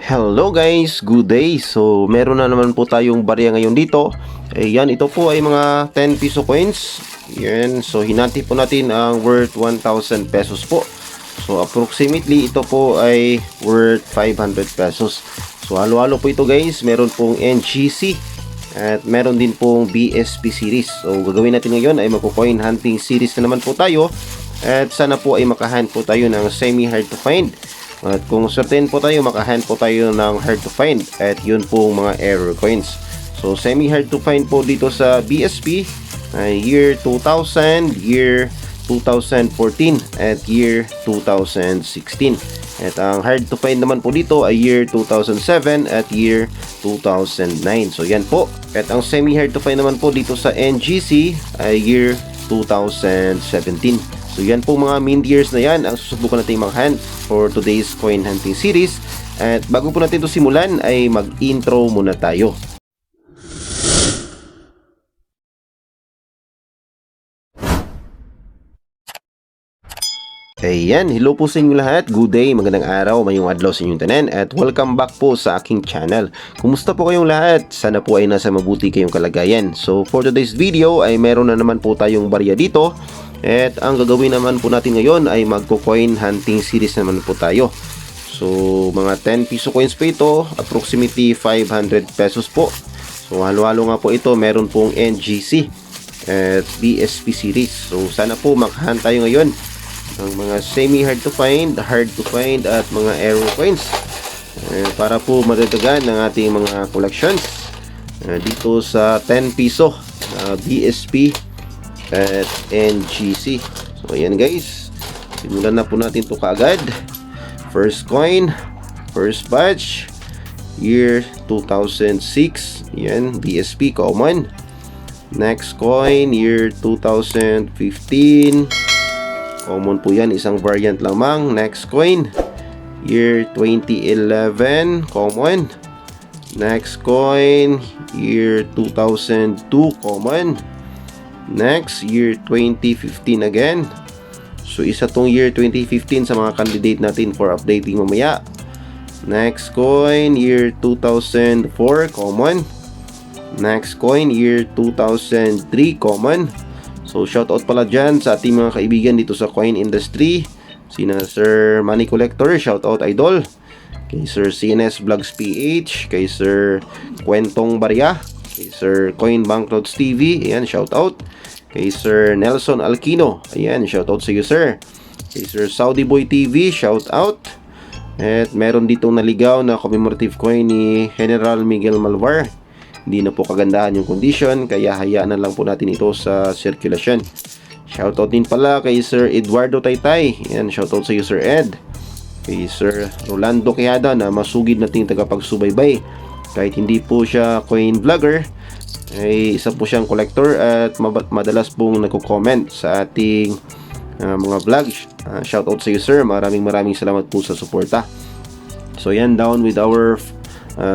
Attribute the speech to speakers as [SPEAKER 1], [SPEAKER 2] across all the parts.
[SPEAKER 1] Hello guys, good day. So meron na naman po tayong barya ngayon dito. Ayan, ito po ay mga 10 piso coins. Ayan, so hinati po natin ang worth 1,000 pesos po. So approximately ito po ay worth 500 pesos. So halo-halo po ito guys. Meron pong NGC at meron din pong BSP series. So gagawin natin ngayon ay magko-coin hunting series na naman po tayo. At sana po ay makahunt po tayo ng semi hard to find. At kung certain po tayo, makahunt po tayo ng hard to find. At yun po mga error coins. So semi hard to find po dito sa BSP ay year 2000, year 2014 at year 2016. At ang hard to find naman po dito ay year 2007 at year 2009. So yan po. At ang semi hard to find naman po dito sa NGC ay year 2017. So yan po mga main years na yan ang susubukan natin mag-hunt for today's coin hunting series. At bago po natin ito simulan ay mag-intro muna tayo. Ayan, hello po sa inyo lahat. Good day, magandang araw, mayong adlaw sa inyong tanan at welcome back po sa aking channel. Kumusta po kayong lahat? Sana po ay nasa mabuti kayong kalagayan. So for today's video ay meron na naman po tayong barya dito. At ang gagawin naman po natin ngayon ay magko-coin hunting series naman po tayo. So mga 10 piso coins po ito, approximately 500 pesos po. So halo-halo nga po ito, meron pong NGC at BSP series. So sana po makahunt tayo ngayon ng mga semi hard to find at mga error coins para po madagdagan ng ating mga collections dito sa 10 piso BSP at NGC. So ayan guys, simulan na po natin to kaagad. First coin, first batch, year 2006. Ayan, BSP common. Next coin, year 2015. Common po yan, isang variant lamang. Next coin, year 2011, common. Next coin, year 2002, common. Next, year 2015 again. So isa tong year 2015 sa mga candidate natin for updating mamaya. Next coin, year 2004, common. Next coin, year 2003, common. So shoutout pala dyan sa ating mga kaibigan dito sa coin industry. Sina Sir Money Collector, shoutout idol. Kay Sir CNS Vlogs PH, kay Sir Kwentong Barya, kay Sir Coin Banknotes TV, ayan, shoutout. Kay Sir Nelson Alquino, ayan, shoutout sa iyo sir. Kay Sir Saudi Boy TV, shoutout. At meron ditong naligaw na commemorative coin ni General Miguel Malvar. Hindi na po kagandahan yung condition, kaya hayaan na lang po natin ito sa circulation. Shoutout din pala kay Sir Eduardo Taytay, ayan, shoutout sa iyo Sir Ed. Kay Sir Rolando Quijada na masugid nating tagapagsubaybay. Kahit hindi po siya coin vlogger, ay isa po siyang collector at madalas pong nagko-comment sa ating mga vlogs. Shoutout sa iyo sir, maraming salamat po sa suporta. So yan, down with our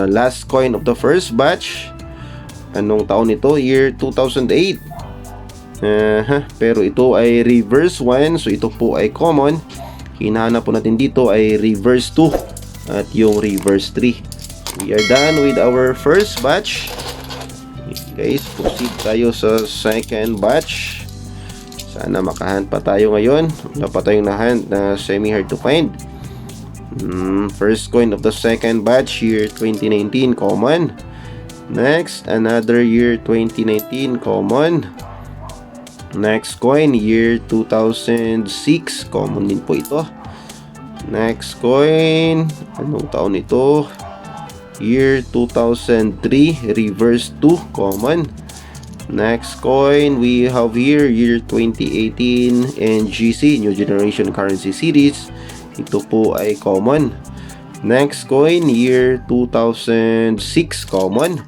[SPEAKER 1] last coin of the first batch. Anong taon ito? Year 2008. Pero ito ay reverse 1, so ito po ay common. Hinahanap po natin dito ay reverse 2 at yung reverse 3. We are done with our first batch. Guys, proceed tayo sa second batch. Sana makahunt pa tayo ngayon. Wala pa tayong nahunt na semi hard to find. First coin of the second batch, year 2019, common. Next, another year 2019, common. Next coin, year 2006, common din po ito. Next coin, anong taon ito? Year 2003, reverse 2, common. Next coin we have here, year 2018 NGC, New Generation Currency Series. Ito po ay common. Next coin, year 2006, common.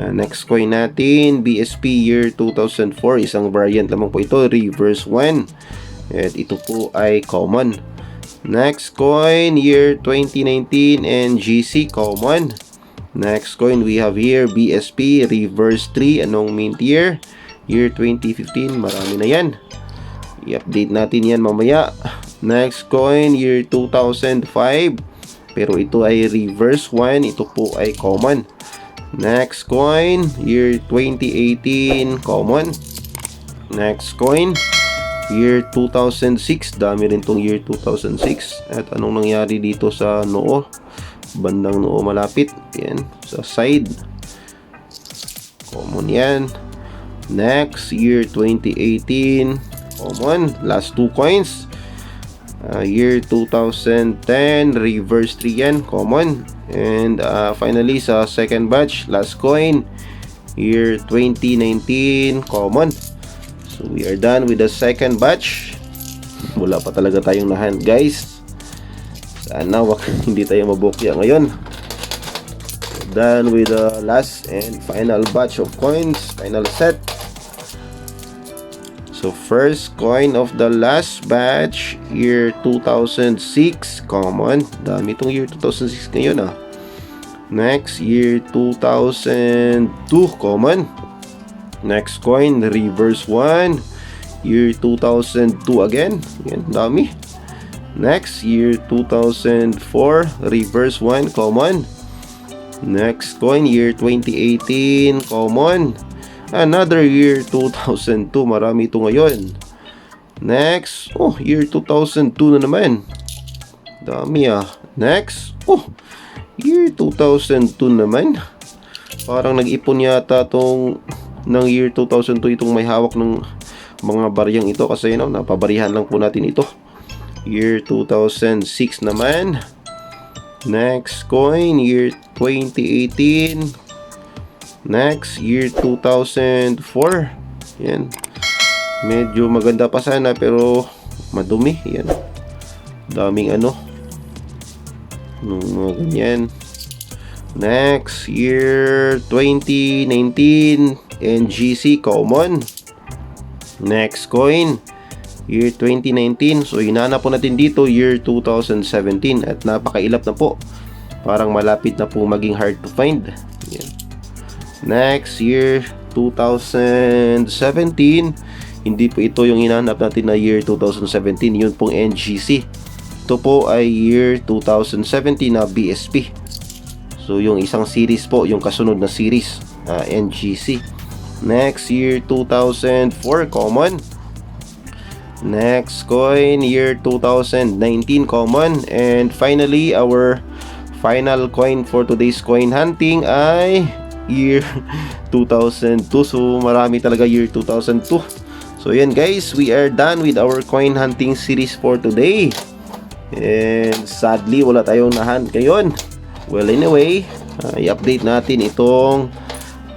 [SPEAKER 1] Next coin natin, BSP year 2004, isang variant lamang po ito, reverse 1. At ito po ay common. Next coin, year 2019 NGC, common. Next coin we have here, BSP reverse 3, anong mint year? Year 2015, marami na yan. I-update natin yan mamaya. Next coin, year 2005. pero ito ay reverse 1, ito po ay common. Next coin, year 2018, common. Next coin, year 2006, dami rin tong year 2006. At anong nangyari dito sa noo? Bandang noo malapit, yan, sa side. Common yan. Next, year 2018, common. Last two coins, year 2010, reverse 3 yan, common. And finally, sa second batch, last coin, year 2019, common. So we are done with the second batch. Wala pa talaga tayong na-hand, guys. Sana hindi tayo mabukya ngayon. Done with the last and final batch of coins, final set. So first coin of the last batch, year 2006, common. Dami itong year 2006 ngayon ah. Next, year 2002, common. Next coin, reverse 1, year 2002 again. Yan, dami. Next, year 2004, reverse 1, common. Next coin, year 2018, common. Another year 2002, marami ito ngayon. Next, year 2002 na naman. Dami ah. Next, year 2002 naman. Parang nag-ipon yata tong ng year 2002 itong may hawak ng mga baryang ito kasi napabarihan lang po natin ito. Year 2006 naman. Next coin, year 2018. Next, year 2004. Yan. Medyo maganda pa sana pero madumi. Yan. Daming mga ganyan. Next, year 2019. NGC, common. Next coin, year 2019. So hinanap po natin dito year 2017 at napakailap na po. Parang malapit na po maging hard to find. Yan. Next, year 2017. Hindi po ito yung hinanap natin na year 2017. Yun pong NGC. Ito po ay year 2017 na BSP. So yung isang series po, yung kasunod na series, NGC. Next, year 2004, common. Next coin, year 2019, common. And finally, our final coin for today's coin hunting ay year 2002. So marami talaga year 2002. So yan guys, we are done with our coin hunting series for today. And sadly, wala tayong na-hunt ngayon. Well, anyway, i-update natin itong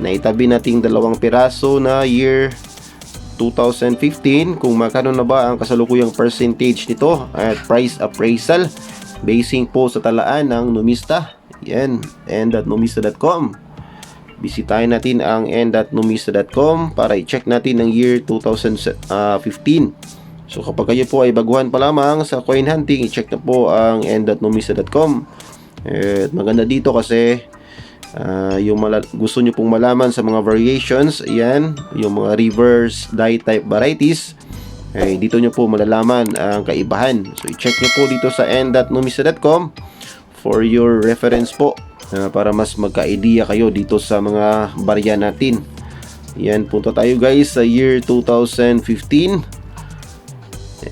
[SPEAKER 1] naitabi nating 2 piraso na year 2015 kung magkano na ba ang kasalukuyang percentage nito at price appraisal basing po sa talaan ng Numista. Yan, n.numista.com. Bisitahin natin ang n.numista.com para i-check natin ang year 2015. So kapag kayo po ay baguhan pa lamang sa coin hunting, i-check na po ang n.numista.com. At maganda dito kasi yung gusto nyo pong malaman sa mga variations, ayan, yung mga reverse die type varieties, dito nyo po malalaman ang kaibahan. So i-check nyo po dito sa n.numista.com for your reference po, para mas magka-idea kayo dito sa mga barya natin. Ayan, punta tayo guys sa year 2015.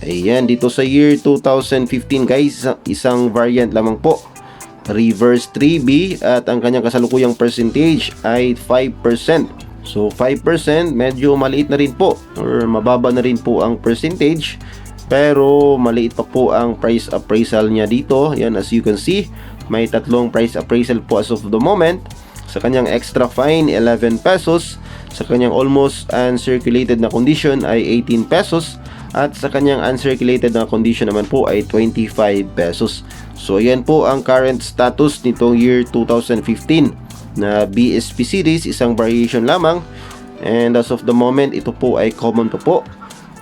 [SPEAKER 1] Ayan, dito sa year 2015 guys, isang variant lamang po, reverse 3B, at ang kanyang kasalukuyang percentage ay 5%. So 5% medyo maliit na rin po, or mababa na rin po ang percentage, pero maliit pa po ang price appraisal niya dito. Yan, as you can see, may 3 price appraisal po as of the moment. Sa kanyang extra fine, 11 pesos. Sa kanyang almost uncirculated na condition ay 18 pesos. At sa kanyang uncirculated na condition naman po ay 25 pesos. So ayan po ang current status nitong year 2015 na BSP series, isang variation lamang. And as of the moment, ito po ay common pa po.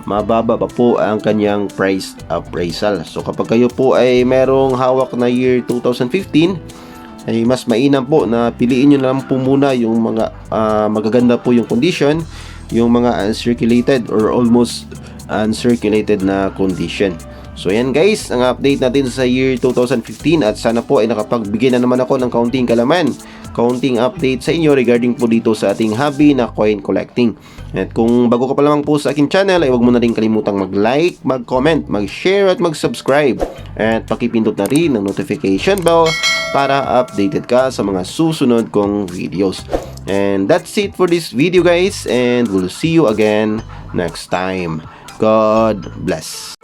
[SPEAKER 1] Mababa pa po ang kanyang price appraisal. So kapag kayo po ay merong hawak na year 2015, ay mas mainam po na piliin nyo lang po muna yung mga magaganda po yung condition, yung mga uncirculated or almost uncirculated na condition. So yan guys, ang update natin sa year 2015 at sana po ay nakapagbigay na naman ako ng kaunting kalaman, kaunting update sa inyo regarding po dito sa ating hobby na coin collecting. At kung bago ka pa lamang po sa aking channel ay huwag mo na rin kalimutang mag-like, mag-comment, mag-share at mag-subscribe. At pakipindot na rin ang notification bell para updated ka sa mga susunod kong videos. And that's it for this video guys, and we'll see you again next time. God bless.